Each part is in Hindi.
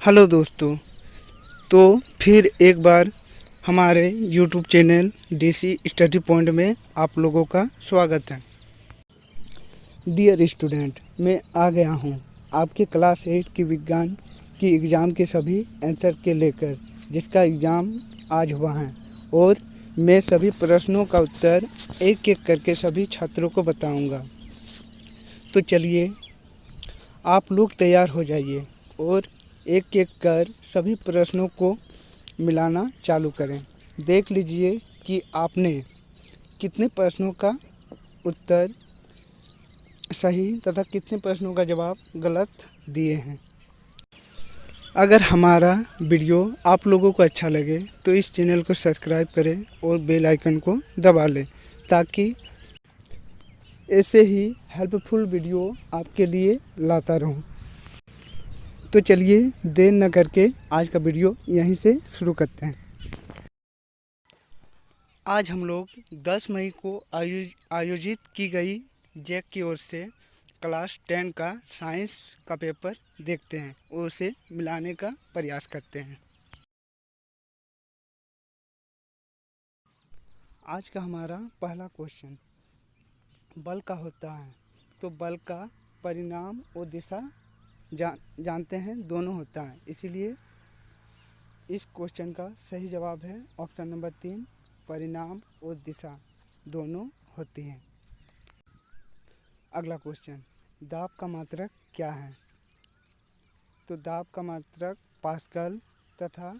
हेलो दोस्तों। तो फिर एक बार हमारे YouTube channel DC study point में आप लोगों का स्वागत है। डियर स्टूडेंट, मैं आ गया हूँ आपके क्लास 8 की विज्ञान की एग्ज़ाम के सभी आंसर के लेकर, जिसका एग्ज़ाम आज हुआ है, और मैं सभी प्रश्नों का उत्तर एक एक करके सभी छात्रों को बताऊँगा। तो चलिए आप लोग तैयार हो जाइए और एक एक कर सभी प्रश्नों को मिलाना चालू करें। देख लीजिए कि आपने कितने प्रश्नों का उत्तर सही तथा कितने प्रश्नों का जवाब गलत दिए हैं। अगर हमारा वीडियो आप लोगों को अच्छा लगे तो इस चैनल को सब्सक्राइब करें और बेल आइकन को दबा लें, ताकि ऐसे ही हेल्पफुल वीडियो आपके लिए लाता रहूं। तो चलिए देर न करके आज का वीडियो यहीं से शुरू करते हैं। आज हम लोग 10 मई को आयोजित की गई जैक की ओर से क्लास 10 का साइंस का पेपर देखते हैं और उसे मिलाने का प्रयास करते हैं। आज का हमारा पहला क्वेश्चन बल का होता है, तो बल का परिणाम और दिशा जानते हैं, दोनों होता है। इसीलिए इस क्वेश्चन का सही जवाब है ऑप्शन नंबर 3, परिणाम और दिशा दोनों होती हैं। अगला क्वेश्चन, दाब का मात्रक क्या है? तो दाब का मात्रक पास्कल तथा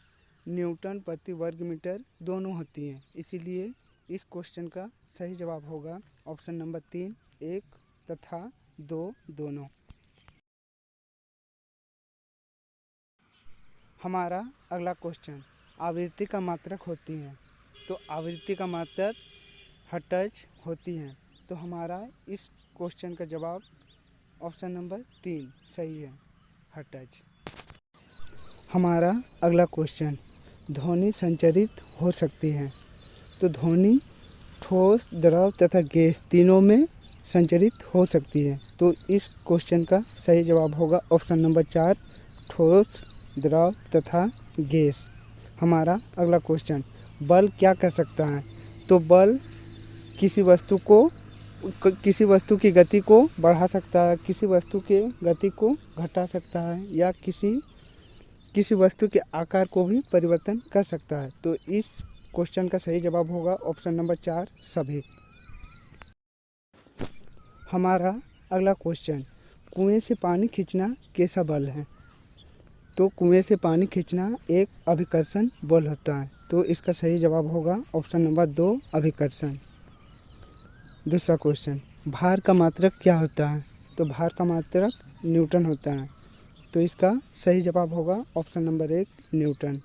न्यूटन प्रति वर्ग मीटर दोनों होती हैं। इसीलिए इस क्वेश्चन का सही जवाब होगा ऑप्शन नंबर 3, 1 तथा 2 दोनों। हमारा अगला क्वेश्चन, आवृत्ति का मात्रक होती है, तो आवृत्ति का मात्रक हर्ट्ज होती है। तो हमारा इस क्वेश्चन का जवाब ऑप्शन नंबर 3 सही है, हर्ट्ज। हमारा अगला क्वेश्चन, ध्वनि संचरित हो सकती है, तो ध्वनि ठोस, द्रव तथा गैस तीनों में संचरित हो सकती है। तो इस क्वेश्चन का सही जवाब होगा ऑप्शन नंबर 4, ठोस, द्रव तथा गैस। हमारा अगला क्वेश्चन, बल क्या कर सकता है? तो बल किसी वस्तु की गति को बढ़ा सकता है, किसी वस्तु के गति को घटा सकता है, या किसी वस्तु के आकार को भी परिवर्तन कर सकता है। तो इस क्वेश्चन का सही जवाब होगा ऑप्शन नंबर 4, सभी। हमारा अगला क्वेश्चन, कुएं से पानी खींचना कैसा बल है? तो कुएं से पानी खींचना एक अभिकर्षण बल होता है। तो इसका सही जवाब होगा ऑप्शन नंबर 2, अभिकर्षण। दूसरा क्वेश्चन, भार का मात्रक क्या होता है? तो भार का मात्रक न्यूटन होता है। तो इसका सही जवाब होगा ऑप्शन नंबर 1, न्यूटन।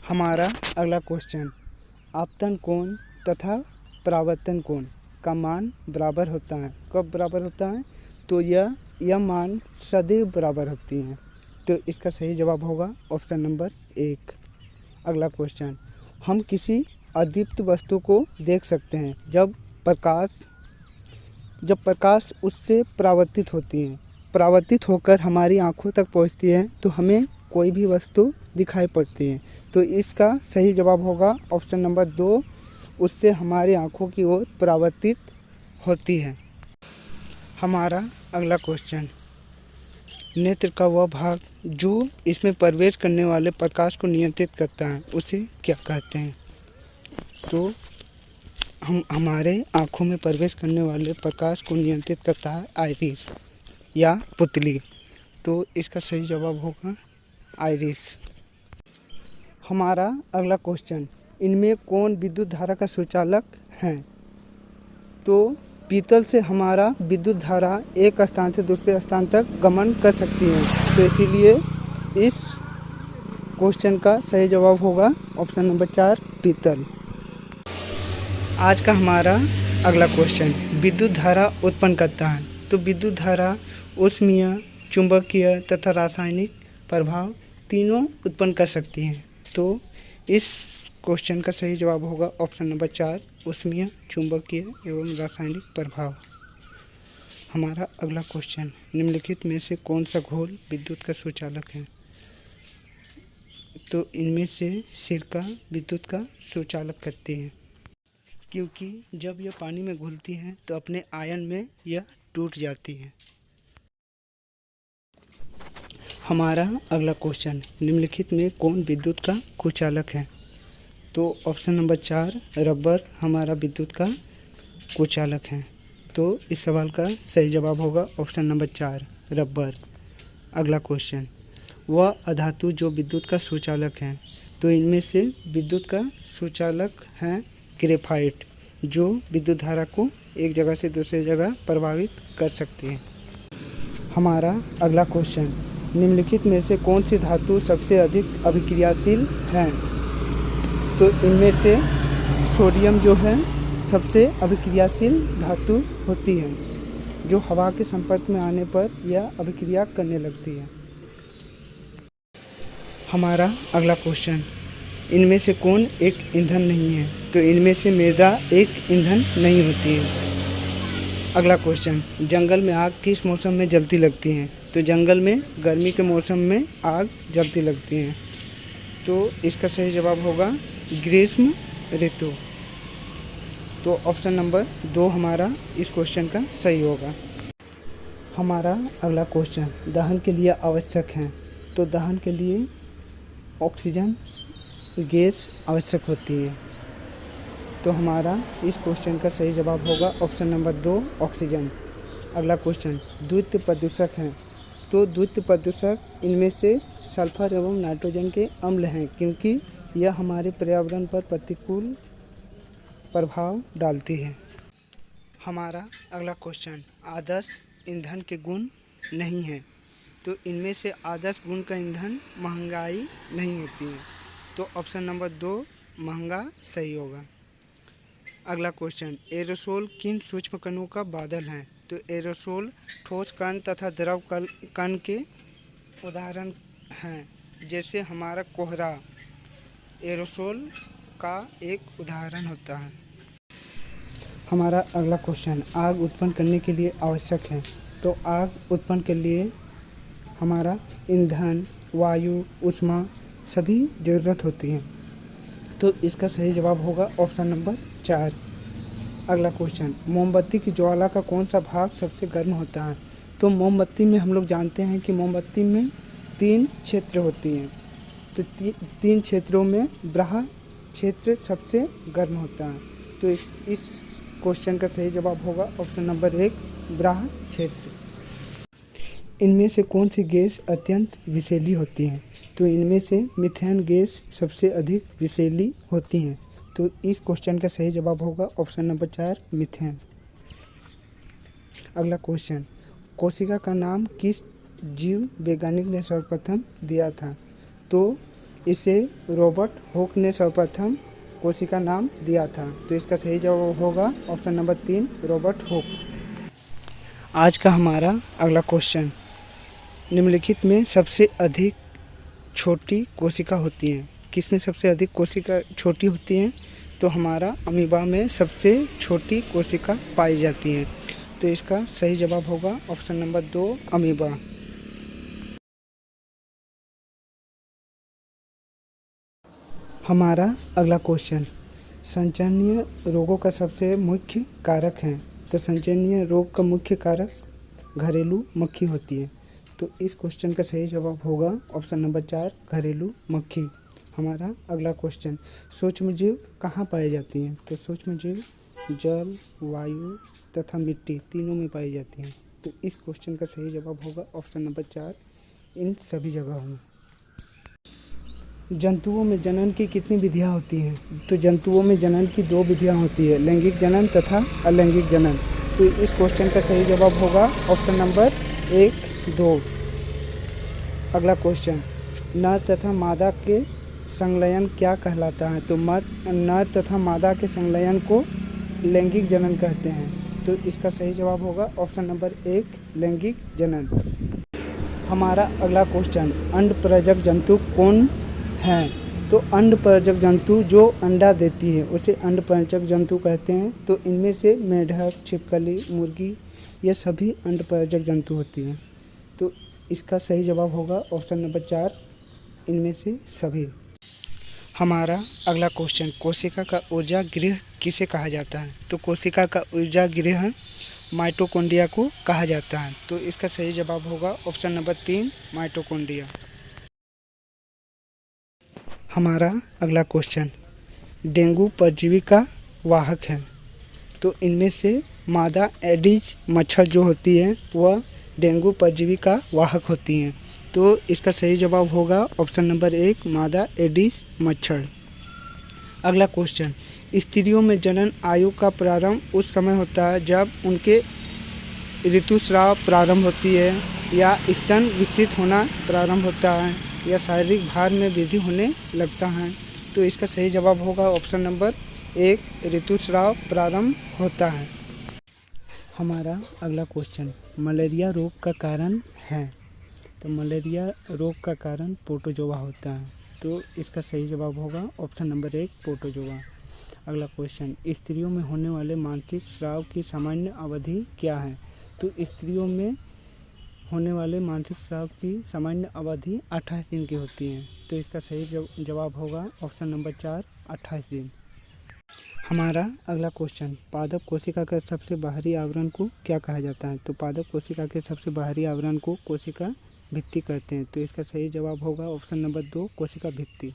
हमारा अगला क्वेश्चन, आपतन कोण तथा परावर्तन कोण का मान बराबर होता है। कब बराबर होता है? तो यह मान सदैव बराबर होती हैं। तो इसका सही जवाब होगा ऑप्शन नंबर 1। अगला क्वेश्चन, हम किसी अदीप्त वस्तु को देख सकते हैं जब प्रकाश उससे परावर्तित होती है, परावर्तित होकर हमारी आंखों तक पहुंचती है, तो हमें कोई भी वस्तु दिखाई पड़ती है। तो इसका सही जवाब होगा ऑप्शन नंबर 2, उससे हमारी आंखों की ओर परावर्तित होती है। हमारा अगला क्वेश्चन, नेत्र का वह भाग जो इसमें प्रवेश करने वाले प्रकाश को नियंत्रित करता है, उसे क्या कहते हैं? तो हमारे आँखों में प्रवेश करने वाले प्रकाश को नियंत्रित करता है आइरिस या पुतली। तो इसका सही जवाब होगा आइरिस। हमारा अगला क्वेश्चन, इनमें कौन विद्युत धारा का सुचालक है? तो पीतल से हमारा विद्युत धारा एक स्थान से दूसरे स्थान तक गमन कर सकती है। तो इसीलिए इस क्वेश्चन का सही जवाब होगा ऑप्शन नंबर 4, पीतल। आज का हमारा अगला क्वेश्चन, विद्युत धारा उत्पन्न करता है। तो विद्युत धारा ऊष्मीय, चुंबकीय तथा रासायनिक प्रभाव तीनों उत्पन्न कर सकती हैं। तो इस क्वेश्चन का सही जवाब होगा ऑप्शन नंबर 4, ऊष्मीय, चुंबकीय एवं रासायनिक प्रभाव। हमारा अगला क्वेश्चन, निम्नलिखित में से कौन सा घोल विद्युत का सुचालक है? तो इनमें से सिरका विद्युत का सुचालक करती है, क्योंकि जब यह पानी में घुलती हैं तो अपने आयन में यह टूट जाती है। हमारा अगला क्वेश्चन, निम्नलिखित में कौन विद्युत का कुचालक है? तो ऑप्शन नंबर 4 रबर हमारा विद्युत का कुचालक है। तो इस सवाल का सही जवाब होगा ऑप्शन नंबर 4 रबर। अगला क्वेश्चन, वह अधातु जो विद्युत का सुचालक है। तो इनमें से विद्युत का सुचालक है ग्रेफाइट, जो विद्युत धारा को एक जगह से दूसरी जगह प्रभावित कर सकती है। हमारा अगला क्वेश्चन, निम्नलिखित में से कौन सी धातु सबसे अधिक अभिक्रियाशील है? तो इनमें से सोडियम जो है सबसे अभिक्रियाशील धातु होती है, जो हवा के संपर्क में आने पर यह अभिक्रिया करने लगती है। हमारा अगला क्वेश्चन, इनमें से कौन एक ईंधन नहीं है? तो इनमें से मृदा एक ईंधन नहीं होती है। अगला क्वेश्चन, जंगल में आग किस मौसम में जलती लगती है? तो जंगल में गर्मी के मौसम में आग जलती लगती है। तो इसका सही जवाब होगा ग्रीष्म ऋतु। तो ऑप्शन नंबर 2 हमारा इस क्वेश्चन का सही होगा। हमारा अगला क्वेश्चन, दहन के लिए आवश्यक है। तो दहन के लिए ऑक्सीजन गैस आवश्यक होती है। तो हमारा इस क्वेश्चन का सही जवाब होगा ऑप्शन नंबर 2 ऑक्सीजन। अगला क्वेश्चन, द्वितीय प्रदूषक हैं। तो द्वितीय प्रदूषक इनमें से सल्फर एवं नाइट्रोजन के अम्ल हैं, क्योंकि यह हमारे पर्यावरण पर प्रतिकूल प्रभाव डालती है। हमारा अगला क्वेश्चन, आदर्श ईंधन के गुण नहीं है। तो इनमें से आदर्श गुण का ईंधन महंगाई नहीं होती है। तो ऑप्शन नंबर 2 महंगा सही होगा। अगला क्वेश्चन, एरोसोल किन सूक्ष्म कणों का बादल है? तो एरोसोल ठोस कण तथा द्रव कण के उदाहरण हैं, जैसे हमारा कोहरा एरोसोल का एक उदाहरण होता है। हमारा अगला क्वेश्चन, आग उत्पन्न करने के लिए आवश्यक है। तो आग उत्पन्न के लिए हमारा ईंधन, वायु, ऊष्मा सभी ज़रूरत होती है। तो इसका सही जवाब होगा ऑप्शन नंबर 4। अगला क्वेश्चन, मोमबत्ती की ज्वाला का कौन सा भाग सबसे गर्म होता है? तो मोमबत्ती में हम लोग जानते हैं कि मोमबत्ती में 3 क्षेत्र होती हैं। तो 3 क्षेत्रों में ब्राह्य क्षेत्र सबसे गर्म होता है। तो इस क्वेश्चन का सही जवाब होगा ऑप्शन नंबर 1 ब्राह्य क्षेत्र। इनमें से कौन सी गैस अत्यंत विषैली होती है? तो इनमें से मीथेन गैस सबसे अधिक विषैली होती हैं। तो इस क्वेश्चन का सही जवाब होगा ऑप्शन नंबर 4 मीथेन। अगला क्वेश्चन, कोशिका का नाम किस जीव वैज्ञानिक ने सर्वप्रथम दिया था? तो इसे रॉबर्ट हुक ने सर्वप्रथम कोशिका नाम दिया था। तो इसका सही जवाब होगा ऑप्शन नंबर 3 रॉबर्ट हुक। आज का हमारा अगला क्वेश्चन, निम्नलिखित में सबसे अधिक छोटी कोशिका होती हैं। किसमें सबसे अधिक कोशिका छोटी होती हैं? तो हमारा अमीबा में सबसे छोटी कोशिका पाई जाती है। तो इसका सही जवाब होगा ऑप्शन नंबर 2 अमीबा। हमारा अगला क्वेश्चन, संचरणीय रोगों का सबसे मुख्य कारक है। तो संचरणीय रोग का मुख्य कारक घरेलू मक्खी होती है। तो इस क्वेश्चन का सही जवाब होगा ऑप्शन नंबर 4 घरेलू मक्खी। हमारा अगला क्वेश्चन, सूक्ष्मजीव कहाँ पाई जाती हैं? तो सूक्ष्मजीव जल, वायु तथा मिट्टी तीनों में पाई जाती हैं। तो इस क्वेश्चन का सही जवाब होगा ऑप्शन नंबर 4 इन सभी जगहों में। जंतुओं में जनन की कितनी विधियाँ होती हैं? तो जंतुओं में जनन की 2 विधियाँ होती है, लैंगिक जनन तथा अलैंगिक जनन। तो इस क्वेश्चन का सही जवाब होगा ऑप्शन नंबर 1, 2। अगला क्वेश्चन, नर तथा मादा के संलयन क्या कहलाता है? तो नर तथा मादा के संलयन को लैंगिक जनन कहते हैं। तो इसका सही जवाब होगा ऑप्शन नंबर 1 लैंगिक जनन। हमारा अगला क्वेश्चन, अंडपरजक जंतु कौन हैं? तो अंडपरजक जंतु जो अंडा देती है उसे अंडपरजक जंतु कहते हैं। तो इनमें से मेढक, छिपकली, मुर्गी ये सभी अंडपरजक जंतु होती हैं। तो इसका सही जवाब होगा ऑप्शन नंबर 4 इनमें से सभी। हमारा अगला क्वेश्चन, कोशिका का ऊर्जा गृह किसे कहा जाता है? तो कोशिका का ऊर्जा गृह माइटोकॉन्ड्रिया को कहा जाता है। तो इसका सही जवाब होगा ऑप्शन नंबर 3, माइटोकॉन्ड्रिया। हमारा अगला क्वेश्चन, डेंगू परजीवी का वाहक है। तो इनमें से मादा एडिज मच्छर जो होती है वह डेंगू परजीवी का वाहक होती हैं। तो इसका सही जवाब होगा ऑप्शन नंबर 1, मादा एडिस मच्छर। अगला क्वेश्चन, स्त्रियों में जनन आयु का प्रारंभ उस समय होता है जब उनके ऋतुस्राव प्रारंभ होती है, या स्तन विकसित होना प्रारंभ होता है, या शारीरिक भार में वृद्धि होने लगता है। तो इसका सही जवाब होगा ऑप्शन नंबर 1, ऋतुस्राव प्रारंभ होता है। हमारा अगला क्वेश्चन, मलेरिया रोग का कारण है। तो मलेरिया रोग का कारण प्रोटोजोआ होता है। तो इसका सही जवाब होगा ऑप्शन नंबर 1, प्रोटोजोआ। अगला क्वेश्चन, स्त्रियों में होने वाले मासिक स्राव की सामान्य अवधि क्या है? तो स्त्रियों में होने वाले मासिक स्राव की सामान्य अवधि 28 दिन की होती है। तो इसका सही जवाब होगा ऑप्शन नंबर 4, 28 दिन। हमारा अगला क्वेश्चन, पादप कोशिका के सबसे बाहरी आवरण को क्या कहा जाता है? तो पादप कोशिका के सबसे बाहरी आवरण को कोशिका भित्ति कहते हैं। तो इसका सही जवाब होगा ऑप्शन नंबर 2, कोशिका भित्ति।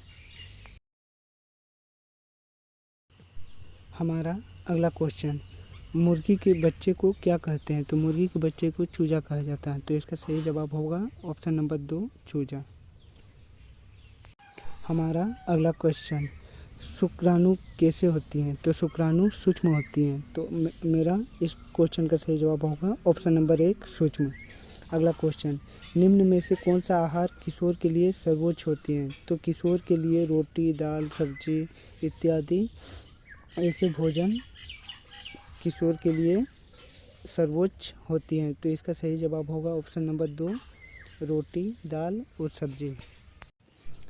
हमारा अगला क्वेश्चन, मुर्गी के बच्चे को क्या कहते हैं? तो मुर्गी के बच्चे को चूजा कहा जाता है। तो इसका सही जवाब होगा ऑप्शन नंबर 2, चूजा। हमारा अगला क्वेश्चन, शुक्राणु कैसे होती हैं? तो शुक्राणु सूक्ष्म होती हैं। तो मेरा इस क्वेश्चन का सही जवाब होगा ऑप्शन नंबर 1, सूक्ष्म। अगला क्वेश्चन, निम्न में से कौन सा आहार किशोर के लिए सर्वोच्च होती है? तो किशोर के लिए रोटी, दाल, सब्जी इत्यादि ऐसे भोजन किशोर के लिए सर्वोच्च होती हैं। तो इसका सही जवाब होगा ऑप्शन नंबर 2, रोटी, दाल और सब्जी।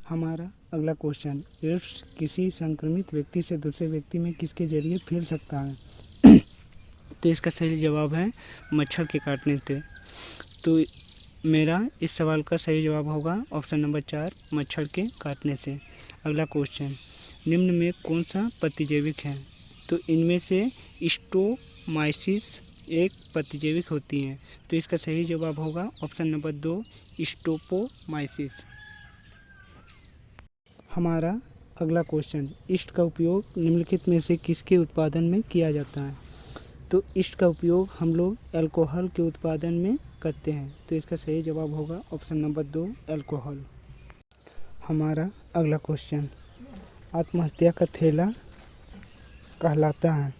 हमारा अगला क्वेश्चन, एड्स किसी संक्रमित व्यक्ति से दूसरे व्यक्ति में किसके जरिए फैल सकता है? तो इसका सही जवाब है मच्छर के काटने से। तो मेरा इस सवाल का सही जवाब होगा ऑप्शन नंबर 4, मच्छर के काटने से। अगला क्वेश्चन, निम्न में कौन सा प्रतिजैविक है? तो इनमें से स्टोमाइसिस एक प्रतिजैविक होती है। तो इसका सही जवाब होगा ऑप्शन नंबर 2, स्टोपोमाइसिस। हमारा अगला क्वेश्चन, ईस्ट का उपयोग निम्नलिखित में से किसके उत्पादन में किया जाता है? तो ईस्ट का उपयोग हम लोग अल्कोहल के उत्पादन में करते हैं। तो इसका सही जवाब होगा ऑप्शन नंबर 2, अल्कोहल। हमारा अगला क्वेश्चन, आत्महत्या का थैला कहलाता है।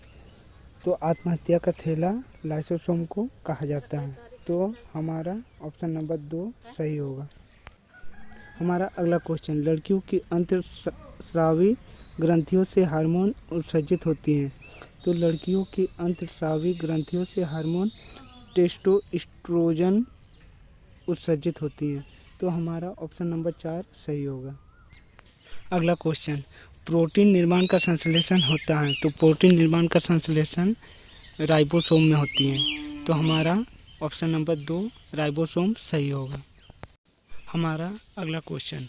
तो आत्महत्या का थैला लाइसोसोम को कहा जाता है। तो हमारा ऑप्शन नंबर 2 सही होगा। हमारा अगला क्वेश्चन, लड़कियों की अंतःस्रावी ग्रंथियों से हार्मोन उत्सर्जित होती हैं। तो लड़कियों की अंतःस्रावी ग्रंथियों से हार्मोन टेस्टोस्टेरोन उत्सर्जित होती हैं। तो हमारा ऑप्शन नंबर 4 सही होगा। अगला क्वेश्चन, प्रोटीन निर्माण का संश्लेषण होता है। तो प्रोटीन निर्माण का संश्लेषण राइबोसोम में होती है। तो हमारा ऑप्शन नंबर 2, राइबोसोम सही होगा। हमारा अगला क्वेश्चन,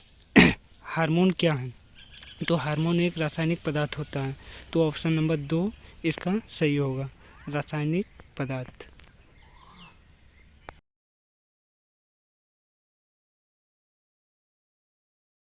हार्मोन क्या है? तो हार्मोन एक रासायनिक पदार्थ होता है। तो ऑप्शन नंबर 2 इसका सही होगा, रासायनिक पदार्थ।